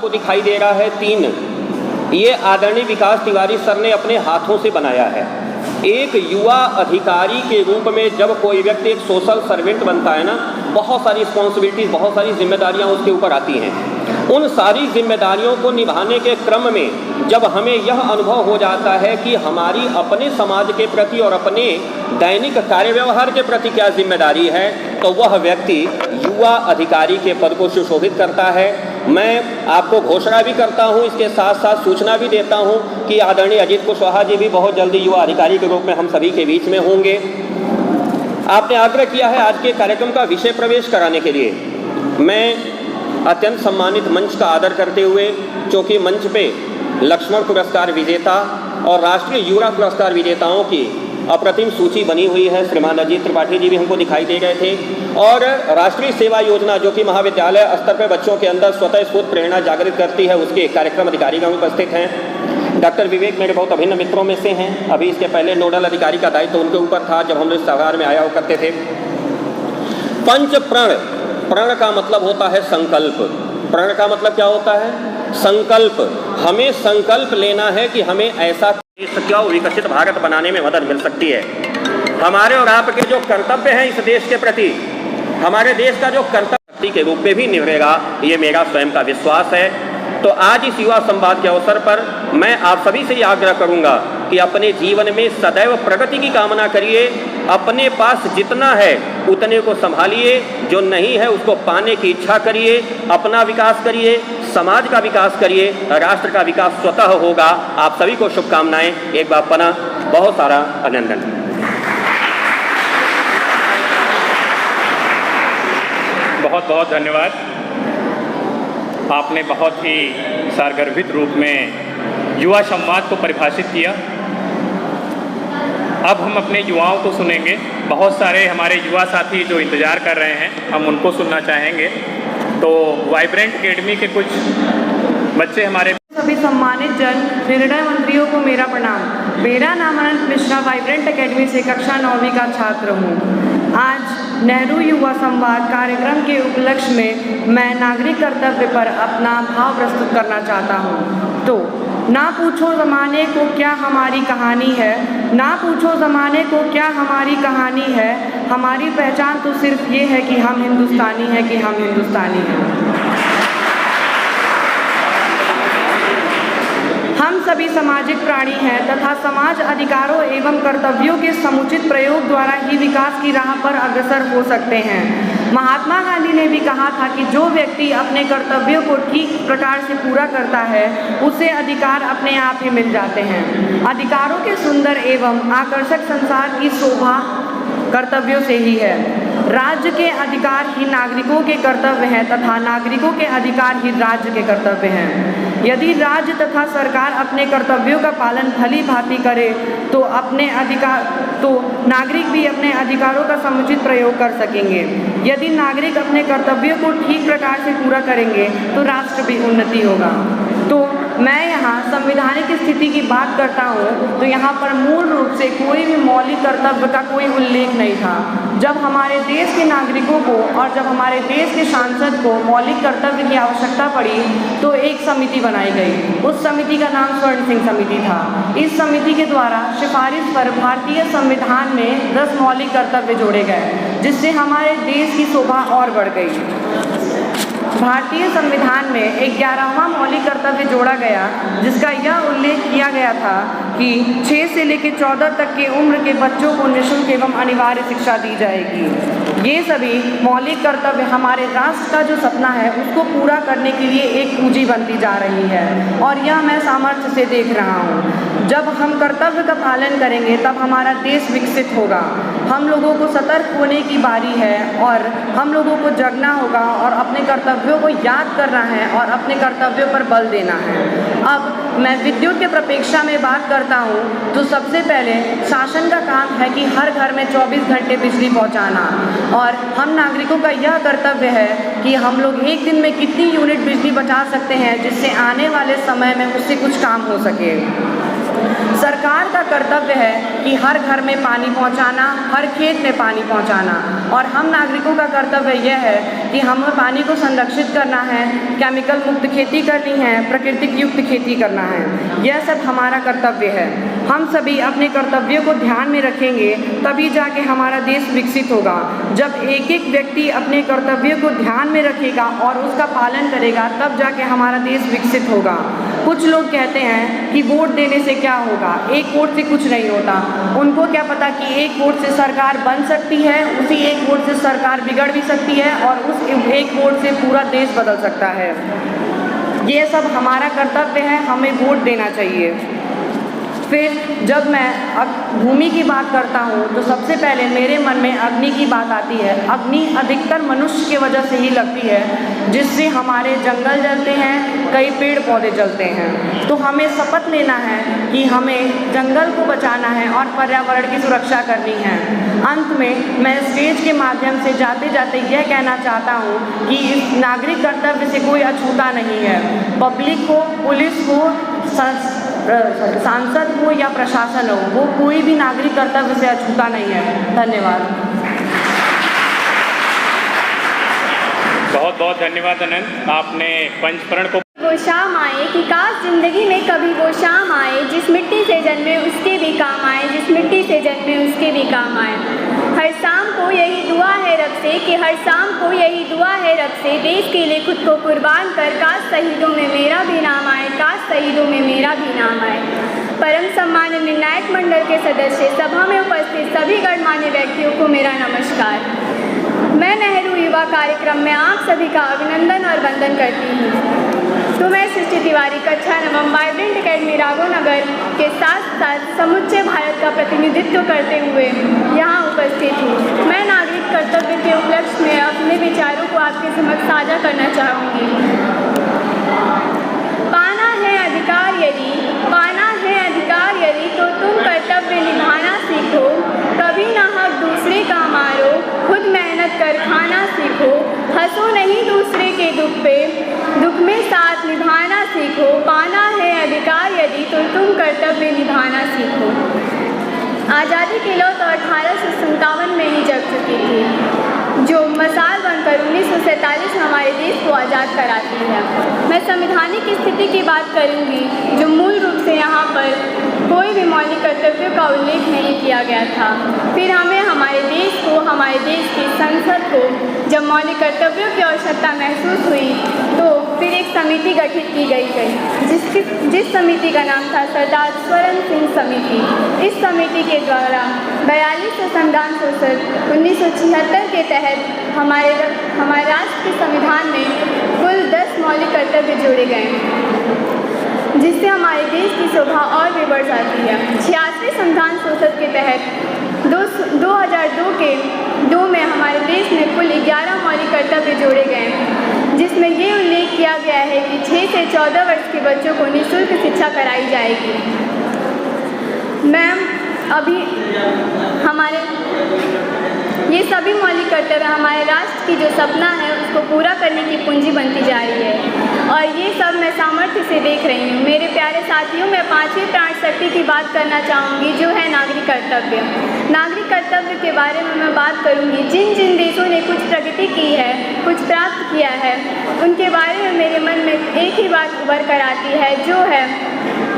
को दिखाई दे रहा है 3, ये आदरणीय विकास तिवारी सर ने अपने हाथों से बनाया है। एक युवा अधिकारी के रूप में जब कोई व्यक्ति एक सोशल सर्वेंट बनता है ना, बहुत सारी रिस्पॉन्सिबिलिटीज, बहुत सारी जिम्मेदारियां उसके ऊपर आती हैं। उन सारी जिम्मेदारियों को निभाने के क्रम में जब हमें यह अनुभव हो जाता है कि हमारी अपने समाज के प्रति और अपने दैनिक कार्य व्यवहार के प्रति क्या जिम्मेदारी है, तो वह व्यक्ति युवा अधिकारी के पद को सुशोभित करता है। मैं आपको घोषणा भी करता हूं, इसके साथ साथ सूचना भी देता हूं कि आदरणीय अजीत कुशवाहा जी भी बहुत जल्दी युवा अधिकारी के रूप में हम सभी के बीच में होंगे। आपने आग्रह किया है आज के कार्यक्रम का विषय प्रवेश कराने के लिए। मैं अत्यंत सम्मानित मंच का आदर करते हुए, चूँकि मंच पे लक्ष्मण पुरस्कार विजेता और राष्ट्रीय युवा पुरस्कार विजेताओं की अप्रतिम सूची बनी हुई है, श्रीमान अजीत त्रिपाठी जी भी हमको दिखाई दे गए थे, और राष्ट्रीय सेवा योजना जो कि महाविद्यालय स्तर पर बच्चों के अंदर स्वतः स्फूर्त प्रेरणा जागृत करती है, उसके कार्यक्रम अधिकारी भी उपस्थित हैं। डॉक्टर विवेक मेरे बहुत अभिन्न मित्रों में से हैं। अभी इसके पहले नोडल अधिकारी का दायित्व उनके ऊपर था जब हम लोग सभागार में आया करते थे। पंच प्रण, प्रण का मतलब होता है संकल्प। प्रण का मतलब क्या होता है? संकल्प। हमें संकल्प लेना है कि हमें ऐसा देश क्या विकसित भारत बनाने में मदद मिल सकती है। हमारे और आपके जो कर्तव्य हैं इस देश के प्रति, हमारे देश का जो कर्तव्य के रूप में भी निभेगा, ये मेरा स्वयं का विश्वास है। तो आज इस युवा संवाद के अवसर पर मैं आप सभी से ये आग्रह करूंगा कि अपने जीवन में सदैव प्रगति की कामना करिए। अपने पास जितना है उतने को संभालिए, जो नहीं है उसको पाने की इच्छा करिए। अपना विकास करिए, समाज का विकास करिए, राष्ट्र का विकास स्वतः होगा। आप सभी को शुभकामनाएं। एक बार पुनः बहुत सारा अभिनंदन। बहुत बहुत धन्यवाद। आपने बहुत ही सारगर्भित रूप में युवा संवाद को परिभाषित किया। अब हम अपने युवाओं को सुनेंगे। बहुत सारे हमारे युवा साथी जो इंतज़ार कर रहे हैं, हम उनको सुनना चाहेंगे। तो वाइब्रेंट एकेडमी के कुछ बच्चे हमारे। सभी सम्मानित जन, निर्णय मंत्रियों को मेरा प्रणाम। मेरा नाम अनंत मिश्रा, वाइब्रेंट एकेडमी से कक्षा 9वीं का छात्र हूँ। आज नेहरू युवा संवाद कार्यक्रम के उपलक्ष्य में मैं नागरिक कर्तव्य पर अपना भाव प्रस्तुत करना चाहता हूँ। तो ना पूछो ज़माने को क्या हमारी कहानी है, ना पूछो ज़माने को क्या हमारी कहानी है, हमारी पहचान तो सिर्फ ये है कि हम हिंदुस्तानी हैं, कि हम हिंदुस्तानी हैं। हम सभी सामाजिक प्राणी हैं तथा समाज अधिकारों एवं कर्तव्यों के समुचित प्रयोग द्वारा ही विकास की राह पर अग्रसर हो सकते हैं। महात्मा गांधी ने भी कहा था कि जो व्यक्ति अपने कर्तव्यों को ठीक प्रकार से पूरा करता है, उसे अधिकार अपने आप ही मिल जाते हैं। अधिकारों के सुंदर एवं आकर्षक संसार की शोभा कर्तव्यों से ही है। राज्य के अधिकार ही नागरिकों के कर्तव्य हैं तथा नागरिकों के अधिकार ही राज्य के कर्तव्य हैं। यदि राज्य तथा सरकार अपने कर्तव्यों का पालन भली भांति करे तो नागरिक भी अपने अधिकारों का समुचित प्रयोग कर सकेंगे। यदि नागरिक अपने कर्तव्यों को ठीक प्रकार से पूरा करेंगे तो राष्ट्र भी उन्नति होगा। तो मैं यहाँ संवैधानिक स्थिति की बात करता हूँ तो यहाँ पर मूल रूप से कोई भी मौलिक कर्तव्य का कोई उल्लेख नहीं था। जब हमारे देश के नागरिकों को और जब हमारे देश के सांसद को मौलिक कर्तव्य की आवश्यकता पड़ी तो एक समिति बनाई गई। उस समिति का नाम स्वर्ण सिंह समिति था। इस समिति के द्वारा सिफारिश पर भारतीय संविधान में 10 मौलिक कर्तव्य जोड़े गए, जिससे हमारे देश की शोभा और बढ़ गई। भारतीय संविधान में 11वां मौलिक कर्तव्य जोड़ा गया, जिसका यह उल्लेख किया गया था कि 6 से लेकर 14 तक की उम्र के बच्चों को निःशुल्क एवं अनिवार्य शिक्षा दी जाएगी। ये सभी मौलिक कर्तव्य हमारे राष्ट्र का जो सपना है उसको पूरा करने के लिए एक पूंजी बनती जा रही है, और यह मैं सामर्थ्य से देख रहा हूँ। जब हम कर्तव्य का पालन करेंगे तब हमारा देश विकसित होगा। हम लोगों को सतर्क होने की बारी है और हम लोगों को जगना होगा और अपने कर्तव्यों को याद करना है और अपने कर्तव्यों पर बल देना है। अब मैं विद्युत के प्रपेक्षा में बात करता हूँ तो सबसे पहले शासन का काम है कि हर घर में 24 घंटे बिजली पहुँचाना, और हम नागरिकों का यह कर्तव्य है कि हम लोग एक दिन में कितनी यूनिट बिजली बचा सकते हैं जिससे आने वाले समय में उससे कुछ काम हो सके। सरकार का कर्तव्य है कि हर घर में पानी पहुंचाना, हर खेत में पानी पहुंचाना, और हम नागरिकों का कर्तव्य यह है कि हमें पानी को संरक्षित करना है, केमिकल मुक्त खेती करनी है, प्राकृतिक युक्त खेती करना है। यह सब हमारा कर्तव्य है। हम सभी अपने कर्तव्यों को ध्यान में रखेंगे तभी जाके हमारा देश विकसित होगा। जब एक एक व्यक्ति अपने कर्तव्यों को ध्यान में रखेगा और उसका पालन करेगा तब जाके हमारा देश विकसित होगा। कुछ लोग कहते हैं कि वोट देने से क्या होगा, एक वोट से कुछ नहीं होता। उनको क्या पता कि एक वोट से सरकार बन सकती है, उसी एक वोट से सरकार बिगड़ भी सकती है और उस एक वोट से पूरा देश बदल सकता है। ये सब हमारा कर्तव्य है, हमें वोट देना चाहिए। फिर जब मैं भूमि की बात करता हूँ तो सबसे पहले मेरे मन में अग्नि की बात आती है। अग्नि अधिकतर मनुष्य की वजह से ही लगती है, जिससे हमारे जंगल जलते हैं, कई पेड़ पौधे जलते हैं। तो हमें शपथ लेना है कि हमें जंगल को बचाना है और पर्यावरण की सुरक्षा करनी है। अंत में मैं स्टेज के माध्यम से जाते जाते यह कहना चाहता हूँ कि इस नागरिक कर्तव्य से कोई अछूता नहीं है। पब्लिक हो, पुलिस हो, सांसद हो या प्रशासन हो, वो कोई भी नागरिक कर्तव्य से अछूता नहीं है। धन्यवाद। बहुत बहुत धन्यवाद अनंत, आपने पंचप्रण को वो शाम आए कि काश जिंदगी में कभी वो शाम आए, जिस मिट्टी से जन्मे उसके भी काम आए, जिस मिट्टी से जन्मे उसके भी काम आए। हर शाम को यही दुआ है रब से कि हर शाम को यही दुआ है रब से, देश के लिए खुद को कुर्बान कर काश शहीदों में मेरा भी नाम आए, काश शहीदों में मेरा भी नाम आए। परम सम्मान्य निर्णायक मंडल के सदस्य, सभा में उपस्थित सभी गणमान्य व्यक्तियों को मेरा नमस्कार। मैं नेहरू युवा कार्यक्रम में आप सभी का अभिनंदन और वंदन करती हूँ। तो मैं सृष्टि तिवारी कक्षा नवम वाइब्रेंट अकेडमी राघोनगर के साथ साथ समुच्चय भारत का प्रतिनिधित्व करते हुए यहाँ उपस्थित हूँ। मैं नागरिक कर्तव्य के उपलक्ष्य में अपने विचारों को आपके समक्ष साझा करना चाहूँगी। पाना है अधिकार यदि तो तुम कर्तव्य निभाना सीखो, कभी ना हक दूसरे का मारो, खुद मेहनत कर खाना सीखो, हंसो नहीं दूसरे के दुख पे, दुख में साथ निभाना सीखो। पाना है अधिकार यदि तो तुम कर्तव्य निभाना सीखो। आज़ादी की लौ तो 1857 में ही जग चुकी थी, जो मसाल बनकर 1947 हमारे देश को आज़ाद कराती है। मैं संवैधानिक स्थिति की बात करूंगी, जो मूल रूप से यहाँ पर कोई भी मौलिक कर्तव्यों का उल्लेख नहीं किया गया था। फिर हमें हमारे देश को, हमारे देश की संसद को जब मौलिक कर्तव्यों की आवश्यकता महसूस हुई तो फिर एक समिति गठित की गई, जिस समिति का नाम था सरदार स्वरण सिंह समिति। इस समिति के द्वारा 42 संविधान संशोधन 1976 के तहत हमारे राष्ट्र के संविधान में कुल 10 मौलिक कर्तव्य जोड़े गए, जिससे हमारे देश की शोभा और भी बढ़ जाती है। 86वें संविधान संशोधन के तहत 2002 में हमारे देश में कुल 11 मौलिक कर्तव्य जोड़े गए, जिसमें ये उल्लेख किया गया है कि 6 से 14 वर्ष के बच्चों को निःशुल्क शिक्षा कराई जाएगी। मैम, अभी ये सभी मौलिक कर्तव्य हमारे राष्ट्र की जो सपना है उसको पूरा करने की पूंजी बनती जा रही है, और ये सब मैं सामर्थ्य से देख रही हूँ। मेरे प्यारे साथियों, मैं 5वीं प्राण शक्ति की बात करना चाहूँगी, जो है नागरिक कर्तव्य। नागरिक कर्तव्य के बारे में मैं बात करूँगी। जिन जिन देशों ने कुछ प्रगति की है, कुछ प्राप्त किया है, उनके बारे में मेरे मन में एक ही बात उभर कर आती है, जो है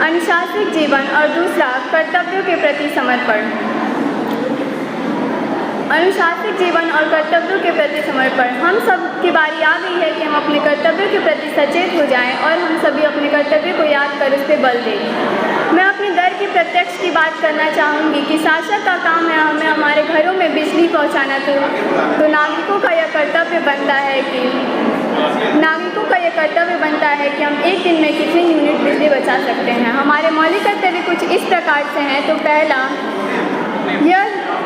अनुशासित जीवन, और दूसरा कर्तव्यों के प्रति समर्पण। अनुशासित जीवन और कर्तव्यों के प्रति समर्पण। हम सब की बारी आ गई है कि हम अपने कर्तव्यों के प्रति सचेत हो जाएं और हम सभी अपने कर्तव्य को याद कर उस पर बल दें। मैं अपने दर की प्रत्यक्ष की बात करना चाहूँगी कि शासक का काम है हमें हमारे घरों में बिजली पहुँचाना, तो नागरिकों का यह कर्तव्य बनता है कि हम एक दिन में कितने यूनिट बिजली बचा सकते हैं। हमारे मौलिक कर्तव्य कुछ इस प्रकार से हैं। तो पहला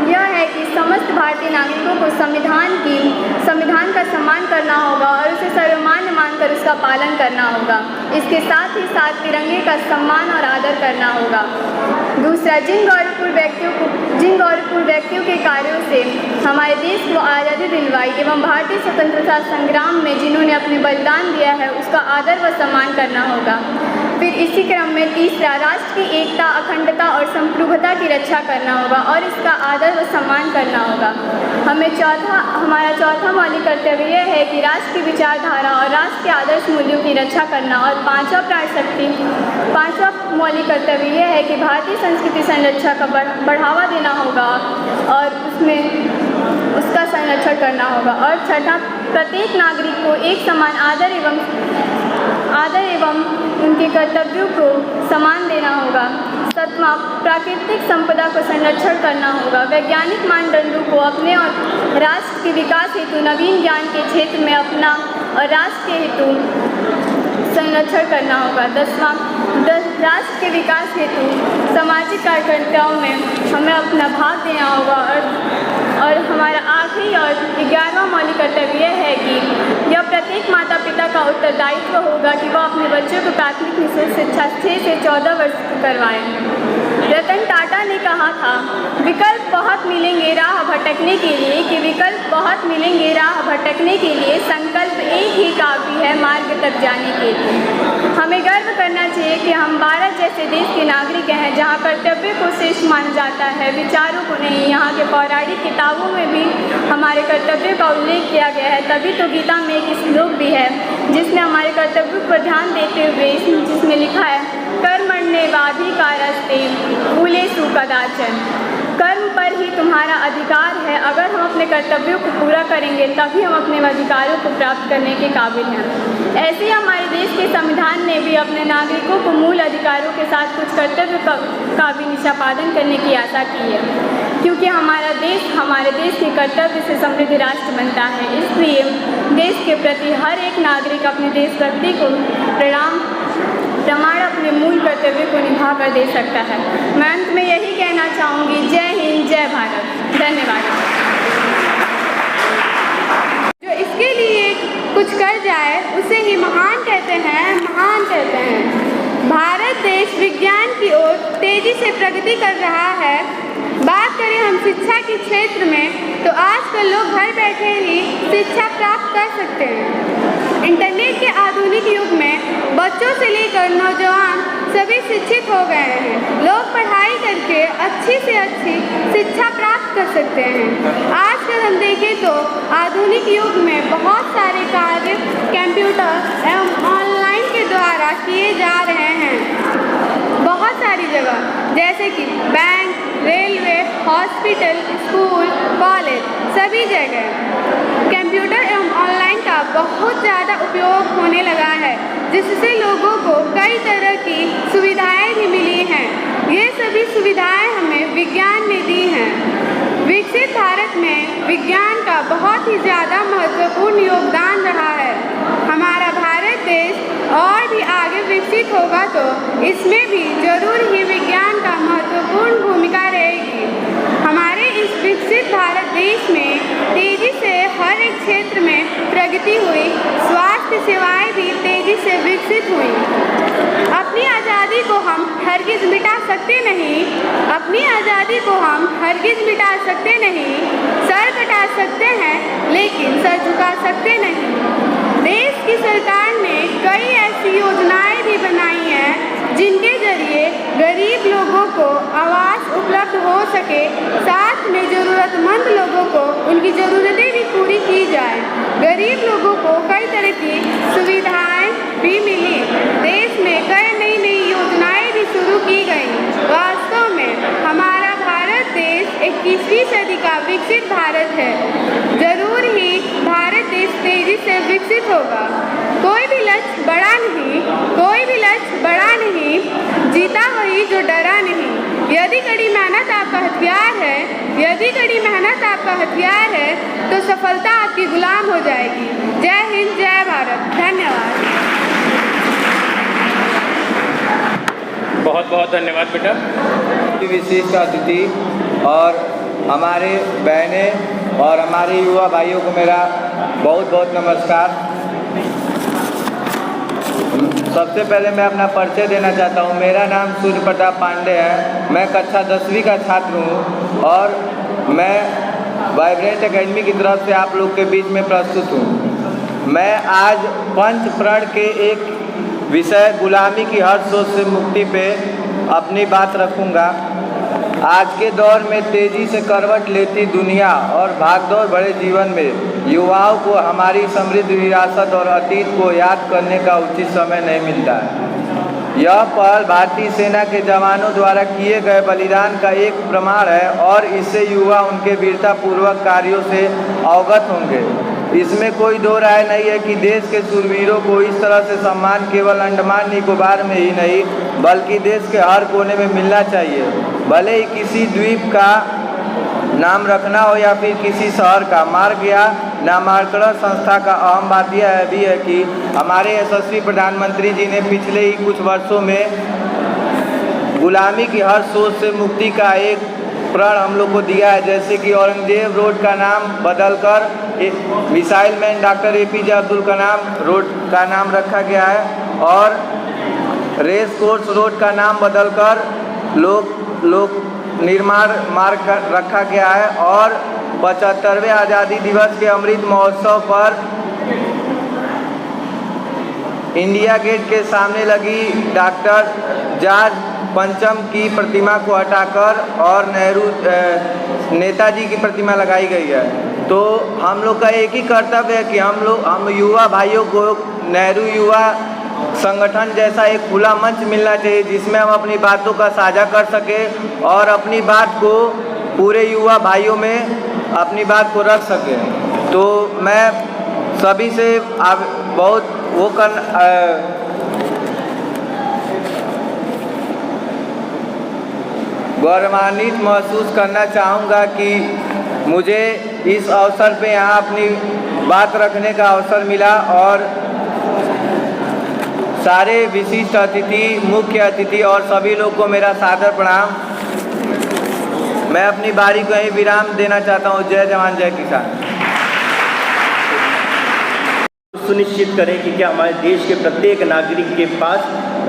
यह है कि समस्त भारतीय नागरिकों को संविधान का सम्मान करना होगा और उसे सर्वमान्य मानकर उसका पालन करना होगा। इसके साथ ही साथ तिरंगे का सम्मान और आदर करना होगा। दूसरा, जिन गौरवपूर्ण व्यक्तियों के कार्यों से हमारे देश को आज़ादी दिलवाई एवं भारतीय स्वतंत्रता संग्राम में जिन्होंने अपने बलिदान दिया है, उसका आदर व सम्मान करना होगा। फिर इसी क्रम में तीसरा, राष्ट्र की एकता, अखंडता और संप्रभुता की रक्षा करना होगा और इसका आदर व सम्मान करना होगा। हमारा चौथा मौलिक कर्तव्य यह है कि राष्ट्र की विचारधारा और राष्ट्र के आदर्श मूल्यों की रक्षा करना। और पांचवा मौलिक कर्तव्य यह है कि भारतीय संस्कृति संरक्षण का बढ़ावा देना होगा और उसका संरक्षण करना होगा। और छठा, प्रत्येक नागरिक को एक समान आदर एवं उनके कर्तव्यों को समान देना होगा। सातवां, प्राकृतिक संपदा को संरक्षण करना होगा। वैज्ञानिक मानदंडों को अपने और राष्ट्र के विकास हेतु नवीन ज्ञान के क्षेत्र में अपना और राष्ट्र के हेतु संरक्षण करना होगा। 10वां, राष्ट्र के विकास हेतु सामाजिक कार्यकर्ताओं में हमें अपना भाग देना होगा। और हमारा आखिरी और 11वां मौलिक कर्तव्य यह है कि यह प्रत्येक माता पिता का उत्तरदायित्व होगा कि वह अपने बच्चों को प्राथमिक निःशुल्क शिक्षा 6 से 14 वर्ष करवाएं। रतन टाटा ने कहा था, विकल्प बहुत मिलेंगे राह भटकने के लिए, संकल्प एक ही काफ़ी है मार्ग तक जाने के लिए। हमें गर्व करना चाहिए कि हम भारत जैसे देश के नागरिक हैं जहां कर्तव्य को श्रेष्ठ माना जाता है, विचारों को नहीं। यहाँ के पौराणिक किताबों में भी हमारे कर्तव्य का उल्लेख किया गया है। तभी तो गीता में एक श्लोक भी है जिसमें हमारे कर्तव्यों पर ध्यान देते हुए जिसमें लिखा है, कर्मण्येवाधिकारस्ते फूलेषु कदाचन। कर्म पर ही तुम्हारा अधिकार है। अगर हम अपने कर्तव्यों को पूरा करेंगे तभी हम अपने अधिकारों को प्राप्त करने के काबिल हैं। ऐसे ही हमारे देश के संविधान ने भी अपने नागरिकों को मूल अधिकारों के साथ कुछ कर्तव्य का भी निष्पादन करने की आशा की है, क्योंकि हमारे देश के कर्तव्य से समृद्ध राष्ट्र बनता है। इसलिए देश के प्रति हर एक नागरिक अपने देशभक्ति को प्रमाण अपने मूल कर्तव्य को निभा कर दे सकता है। मैं अंत में यही कहना चाहूँगी, जय हिंद, जय भारत। धन्यवाद। जो इसके लिए कुछ कर जाए उसे ही महान कहते हैं। भारत देश विज्ञान की ओर तेजी से प्रगति कर रहा है। बात करें हम शिक्षा के क्षेत्र में तो आजकल लोग घर बैठे ही शिक्षा प्राप्त कर सकते हैं। इंटरनेट के आधुनिक युग में बच्चों से लेकर नौजवान सभी शिक्षित हो गए हैं। लोग पढ़ाई करके अच्छी से अच्छी शिक्षा प्राप्त कर सकते हैं। आजकल हम देखें तो आधुनिक युग में बहुत सारे कार्य कंप्यूटर एवं ऑनलाइन के द्वारा किए जा रहे हैं। बहुत सारी जगह जैसे कि bank, railway, hospital, school, college, सभी जगह कंप्यूटर एवं ऑनलाइन का बहुत ज़्यादा उपयोग होने लगा है, जिससे लोगों को कई तरह की सुविधाएं भी मिली हैं। ये सभी सुविधाएं हमें विज्ञान ने दी हैं। विकसित भारत में विज्ञान का बहुत ही ज़्यादा महत्वपूर्ण योगदान रहा है। हमारा भारत देश और भी आगे विकसित होगा तो इसमें भी जरूर ही विज्ञान का महत्वपूर्ण भूमिका रहेगी। हमारे इस विकसित भारत देश में तेजी से हर एक क्षेत्र में प्रगति हुई। स्वास्थ्य सेवाएं भी तेजी से विकसित हुई। अपनी आज़ादी को हम हरगिज़ मिटा सकते नहीं। सर कटा सकते हैं लेकिन सर झुका सकते नहीं। देश की सरकार ने कई ऐसी योजनाएं भी बनाई हैं जिनके जरिए गरीब लोगों को आवास उपलब्ध हो सके, साथ में ज़रूरतमंद लोगों को उनकी ज़रूरतें भी पूरी की जाए। गरीब लोगों को कई तरह की सुविधाएं भी मिली। देश में कई नई नई योजनाएं भी शुरू की गई। वास्तव में हमारा भारत देश 21वीं सदी का विकसित भारत है। जरूर ही भारत देश तेजी से विकसित होगा। कोई भी लक्ष्य बड़ा नहीं, जीता वही जो डरा नहीं। यदि कड़ी मेहनत आपका हथियार है तो सफलता आपकी गुलाम हो जाएगी। जय हिंद, जय भारत। धन्यवाद। बहुत बहुत धन्यवाद बेटा। विशिष्ट अतिथि और हमारे बहनें और हमारे युवा भाइयों को मेरा बहुत बहुत नमस्कार। सबसे पहले मैं अपना परिचय देना चाहता हूँ। मेरा नाम सूर्य प्रताप पांडे है। मैं कक्षा 10वीं का छात्र हूँ और मैं वाइब्रेंट एकेडमी की तरफ से आप लोग के बीच में प्रस्तुत हूँ। मैं आज पंच प्रण के एक विषय गुलामी की हर सोच से मुक्ति पे अपनी बात रखूंगा। आज के दौर में तेज़ी से करवट लेती दुनिया और भागदौड़ भरे जीवन में युवाओं को हमारी समृद्ध विरासत और अतीत को याद करने का उचित समय नहीं मिलता है। यह पहल भारतीय सेना के जवानों द्वारा किए गए बलिदान का एक प्रमाण है और इससे युवा उनके वीरतापूर्वक कार्यों से अवगत होंगे। इसमें कोई दो राय नहीं है कि देश के शूरवीरों को इस तरह से सम्मान केवल अंडमान निकोबार में ही नहीं बल्कि देश के हर कोने में मिलना चाहिए। भले ही किसी द्वीप का नाम रखना हो या फिर किसी शहर का। मार्ग या नामांकन संस्था का अहम बात यह भी है कि हमारे यशस्वी प्रधानमंत्री जी ने पिछले ही कुछ वर्षों में गुलामी की हर सोच से मुक्ति का एक प्रण हम लोग को दिया है। जैसे कि औरंगजेब रोड का नाम बदलकर missile man doctor APJ Abdul Kalam road का नाम रखा गया है और रेस कोर्स रोड का नाम बदलकर लोक निर्माण मार्ग रखा गया है और 75वें आज़ादी दिवस के अमृत महोत्सव पर इंडिया गेट के सामने लगी डॉक्टर जॉर्ज पंचम की प्रतिमा को हटाकर और नेताजी की प्रतिमा लगाई गई है। तो हम लोग का एक ही कर्तव्य है कि हम युवा भाइयों को नेहरू युवा संगठन जैसा एक खुला मंच मिलना चाहिए जिसमें हम अपनी बातों का साझा कर सकें और अपनी बात को पूरे युवा भाइयों में अपनी बात को रख सकें। तो मैं सभी से बहुत गौरवान्वित महसूस करना चाहूँगा कि मुझे इस अवसर पे यहाँ अपनी बात रखने का अवसर मिला और सारे विशिष्ट अतिथि, मुख्य अतिथि और सभी लोग को मेरा सादर प्रणाम। मैं अपनी बारी को यहीं विराम देना चाहता हूँ। जय जवान जय किसान। सुनिश्चित करें कि क्या हमारे देश के प्रत्येक नागरिक के पास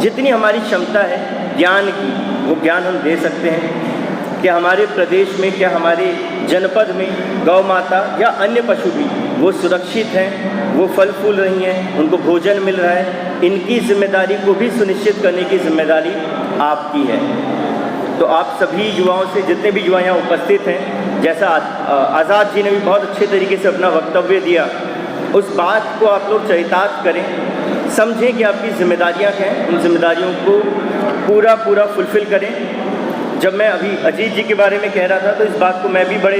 जितनी हमारी क्षमता है ज्ञान की, वो ज्ञान हम दे सकते हैं। क्या हमारे प्रदेश में, क्या हमारे जनपद में गौ माता या अन्य पशु भी वो सुरक्षित हैं, वो फल फूल रही हैं, उनको भोजन मिल रहा है। इनकी जिम्मेदारी को भी सुनिश्चित करने की जिम्मेदारी आपकी है। तो आप सभी युवाओं से, जितने भी युवा यहाँ उपस्थित हैं, जैसा आज़ाद जी ने भी बहुत अच्छे तरीके से अपना वक्तव्य दिया, उस बात को आप लोग चरितार्थ करें, समझें कि आपकी जिम्मेदारियाँ क्या हैं, उन जिम्मेदारियों को पूरा फुलफ़िल करें। जब मैं अभी अजीत जी के बारे में कह रहा था तो इस बात को मैं भी बड़े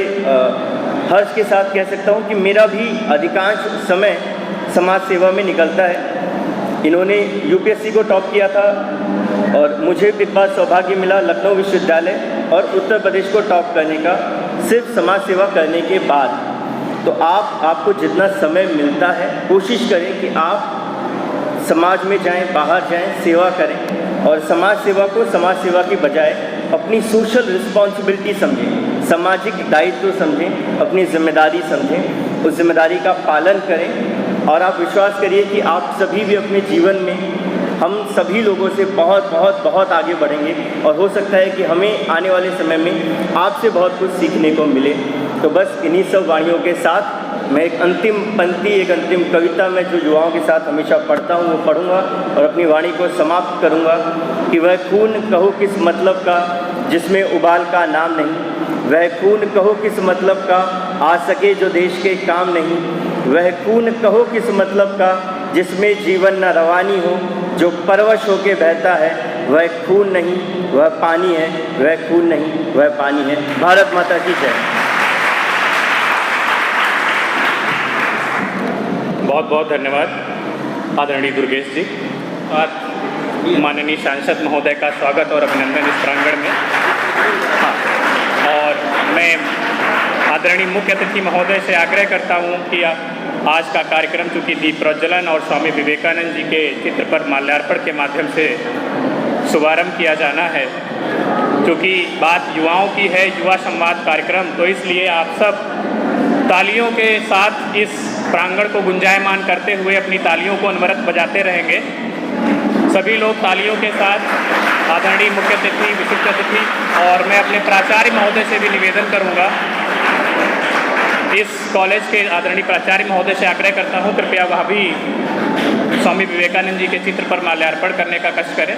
हर्ष के साथ कह सकता हूँ कि मेरा भी अधिकांश समय समाज सेवा में निकलता है। इन्होंने UPSC को टॉप किया था और मुझे एक बार सौभाग्य मिला लखनऊ विश्वविद्यालय और उत्तर प्रदेश को टॉप करने का, सिर्फ समाज सेवा करने के बाद। तो आपको जितना समय मिलता है कोशिश करें कि आप समाज में जाएं, बाहर जाएं, सेवा करें और समाज सेवा को समाज सेवा की बजाय अपनी सोशल रिस्पॉन्सिबिलिटी समझें, सामाजिक दायित्व समझें, अपनी जिम्मेदारी समझें, उस जिम्मेदारी का पालन करें। और आप विश्वास करिए कि आप सभी भी अपने जीवन में हम सभी लोगों से बहुत आगे बढ़ेंगे और हो सकता है कि हमें आने वाले समय में आपसे बहुत कुछ सीखने को मिले। तो बस इन्हीं सब वाणियों के साथ मैं एक अंतिम पंक्ति, एक अंतिम कविता मैं जो युवाओं के साथ हमेशा पढ़ता हूँ वो पढ़ूँगा और अपनी वाणी को समाप्त करूँगा कि वह खून कहो किस मतलब का जिसमें उबाल का नाम नहीं, वह खून कहो किस मतलब का आ सके जो देश के काम नहीं, वह खून कहो किस मतलब का जिसमें जीवन न रवानी हो, जो परवश होके बहता है वह खून नहीं वह पानी है, वह खून नहीं वह पानी है। भारत माता की जय। बहुत बहुत धन्यवाद आदरणीय दुर्गेश जी और माननीय सांसद महोदय का स्वागत और अभिनंदन इस प्रांगण में। हाँ, और मैं आदरणीय मुख्य अतिथि महोदय से आग्रह करता हूँ कि आज का कार्यक्रम चूँकि दीप प्रज्वलन और स्वामी विवेकानंद जी के चित्र पर माल्यार्पण के माध्यम से शुभारंभ किया जाना है, क्योंकि बात युवाओं की है, युवा संवाद कार्यक्रम, तो इसलिए आप सब तालियों के साथ इस प्रांगण को गुंजायमान करते हुए अपनी तालियों को अनवरत बजाते रहेंगे। सभी लोग तालियों के साथ आदरणीय मुख्य अतिथि, विशिष्ट अतिथि और मैं अपने प्राचार्य महोदय से भी निवेदन करूंगा, इस कॉलेज के आदरणीय प्राचार्य महोदय से आग्रह करता हूं कृपया वह भी स्वामी विवेकानंद जी के चित्र पर माल्यार्पण करने का कष्ट करें।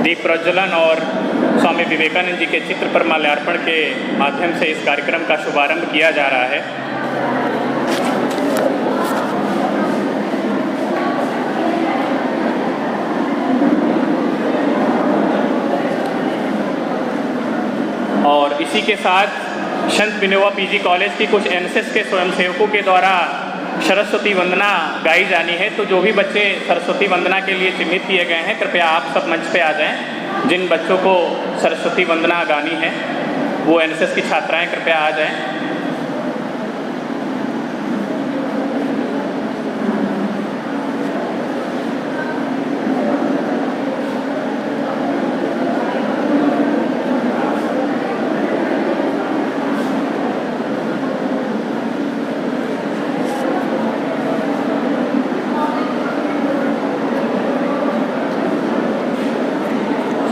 दीप प्रज्वलन और स्वामी विवेकानंद जी के चित्र पर माल्यार्पण के माध्यम से इस कार्यक्रम का शुभारंभ किया जा रहा है। और इसी के साथ संत विनोबा पीजी कॉलेज की कुछ एनएसएस के स्वयंसेवकों के द्वारा सरस्वती वंदना गाई जानी है। तो जो भी बच्चे सरस्वती वंदना के लिए चिन्हित किए गए हैं, कृपया आप सब मंच पे आ जाएं। जिन बच्चों को सरस्वती वंदना गानी है वो एनएसएस की छात्राएं कृपया आ जाएं।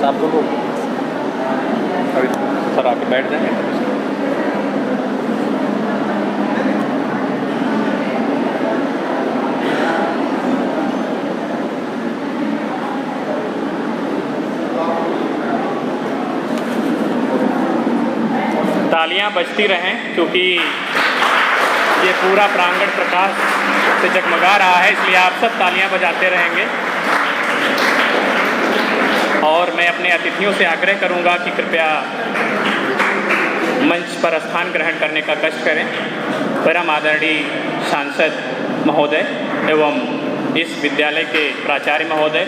आप लोग अभी सर आके बैठ जाएंगे। तालियां बजती रहें क्योंकि ये पूरा प्रांगण प्रकाश से जगमगा रहा है, इसलिए आप सब तालियां बजाते रहेंगे। और मैं अपने अतिथियों से आग्रह करूंगा कि कृपया मंच पर स्थान ग्रहण करने का कष्ट करें। परम आदरणीय सांसद महोदय एवं इस विद्यालय के प्राचार्य महोदय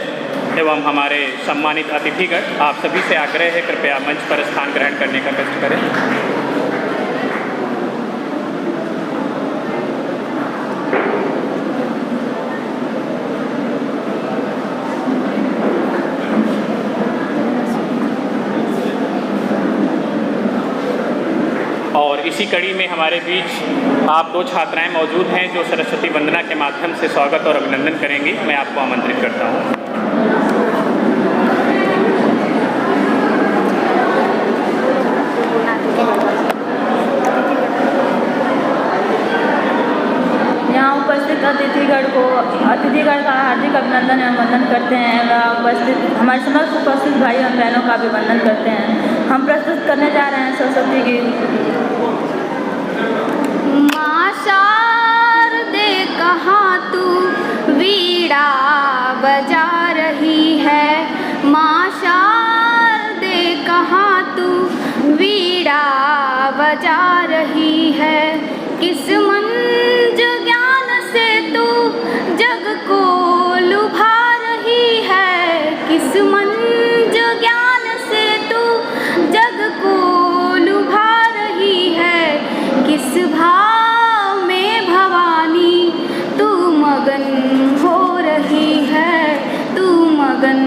एवं हमारे सम्मानित अतिथिगण, आप सभी से आग्रह है कृपया मंच पर स्थान ग्रहण करने का कष्ट करें। और इसी कड़ी में हमारे बीच आप दो छात्राएं मौजूद हैं जो सरस्वती वंदना के माध्यम से स्वागत और अभिनंदन करेंगी। मैं आपको आमंत्रित करता हूं। यहाँ उपस्थित अतिथिगण का हार्दिक अभिनंदन एवं वंदन करते हैं। हमारे समस्त उपस्थित भाई और बहनों का भी वंदन करते हैं। हम प्रस्तुत करने जा रहे हैं सरस्वती गीत। माँ शारदे कहाँ तू वीणा बजा रही है, माँ शारदे कहाँ तू वीणा बजा रही है। किस मंज ज्ञान से तू जग को लुभा रही है, किस मंज ज्ञान से तू जग को लुभा रही है। किस भाव में भवानी तू मगन हो रही है, तू मगन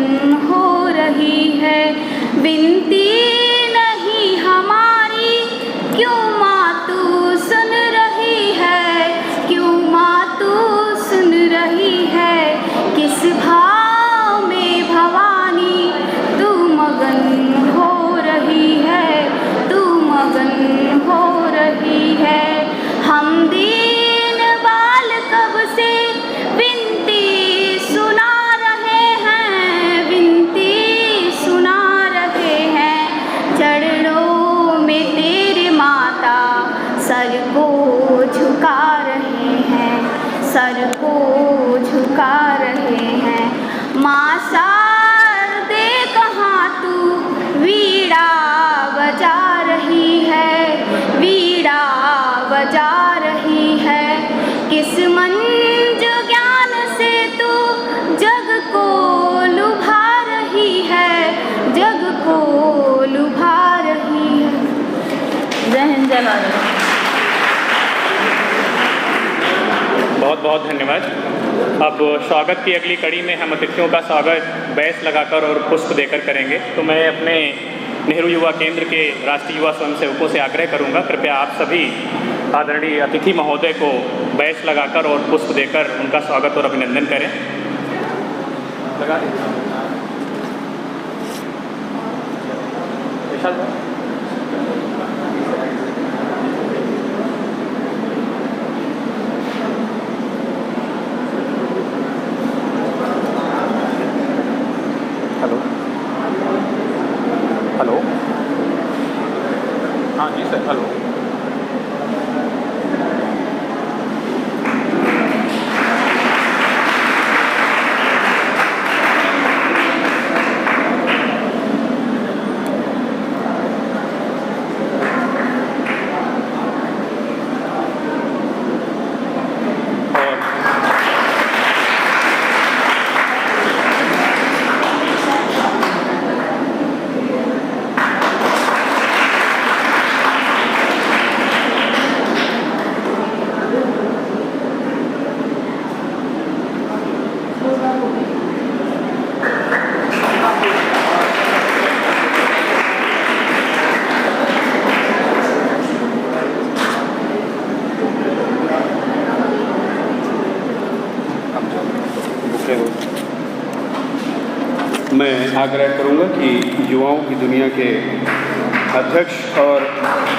हो रही है। विनती नहीं हमारी क्यों माँ तू सुन रही है, क्यों माँ तू सुन रही है। किस भाव में भवानी तू मगन हो रही है, तू मगन हो रही है। हम दीन बाल कब से विनती सुना रहे हैं, विनती सुना रहे हैं। चरणों में तेरे माता सर को झुका रहे हैं, सर को झुका रहे हैं। माँ शारदे कहाँ तू वीणा बजा रही है, वीणा बजा रही है। किस मंज ज्ञान से तू जग को लुभा रही है, जग को लुभा रही है। जय हिंद जय भारत। बहुत बहुत धन्यवाद। अब स्वागत की अगली कड़ी में हम अतिथियों का स्वागत बैच लगाकर और पुष्प देकर करेंगे। तो मैं अपने नेहरू युवा केंद्र के राष्ट्रीय युवा स्वयंसेवकों से आग्रह करूंगा, कृपया आप सभी आदरणीय अतिथि महोदय को बैच लगाकर और पुष्प देकर उनका स्वागत और अभिनंदन करें। लगा मैं आग्रह करूंगा कि युवाओं की दुनिया के अध्यक्ष और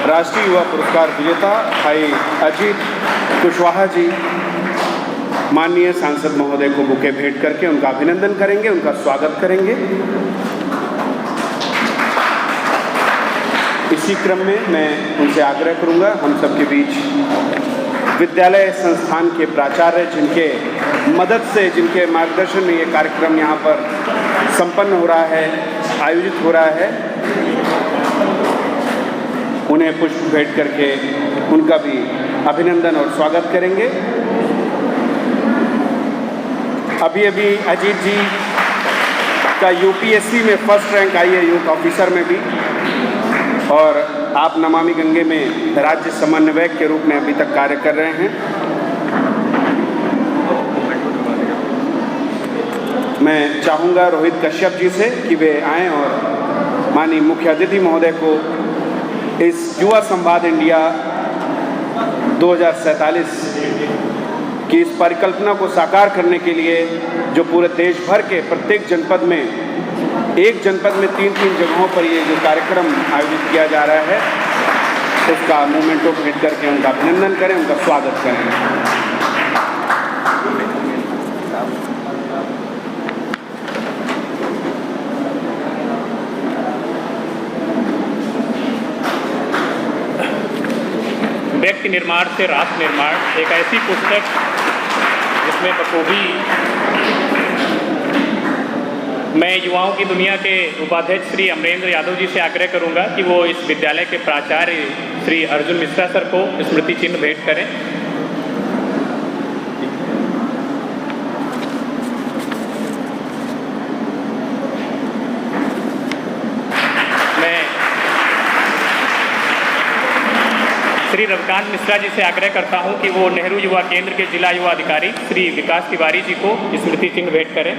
राष्ट्रीय युवा पुरस्कार विजेता भाई अजीत कुशवाहा जी माननीय सांसद महोदय को बुके भेंट करके उनका अभिनंदन करेंगे, उनका स्वागत करेंगे। इसी क्रम में मैं उनसे आग्रह करूंगा, हम सबके बीच विद्यालय संस्थान के प्राचार्य जिनके मदद से, जिनके मार्गदर्शन में ये कार्यक्रम यहाँ पर संपन्न हो रहा है, आयोजित हो रहा है, उन्हें पुष्प भेंट करके उनका भी अभिनंदन और स्वागत करेंगे। अभी अभी अजीत जी का यूपीएससी में फर्स्ट रैंक आई है, यूथ ऑफिसर में भी, और आप नमामि गंगे में राज्य समन्वयक के रूप में अभी तक कार्य कर रहे हैं। मैं चाहूँगा रोहित कश्यप जी से कि वे आएँ और माननीय मुख्य अतिथि महोदय को इस युवा संवाद इंडिया 2047 की इस परिकल्पना को साकार करने के लिए जो पूरे देश भर के प्रत्येक जनपद में, एक जनपद में 3-3 जगहों पर ये जो कार्यक्रम आयोजित किया जा रहा है, उसका मोमेंटो भेंट करके उनका अभिनंदन करें, उनका स्वागत करें। व्यक्ति निर्माण से राष्ट्र निर्माण एक ऐसी पुस्तक जिसमें बखूबी मैं युवाओं की दुनिया के उपाध्यक्ष श्री अमरेंद्र यादव जी से आग्रह करूंगा कि वो इस विद्यालय के प्राचार्य श्री अर्जुन मिश्रा सर को स्मृति चिन्ह भेंट करें। मैं श्री रविकांत मिश्रा जी से आग्रह करता हूं कि वो नेहरू युवा केंद्र के जिला युवा अधिकारी श्री विकास तिवारी जी को स्मृति चिन्ह भेंट करें।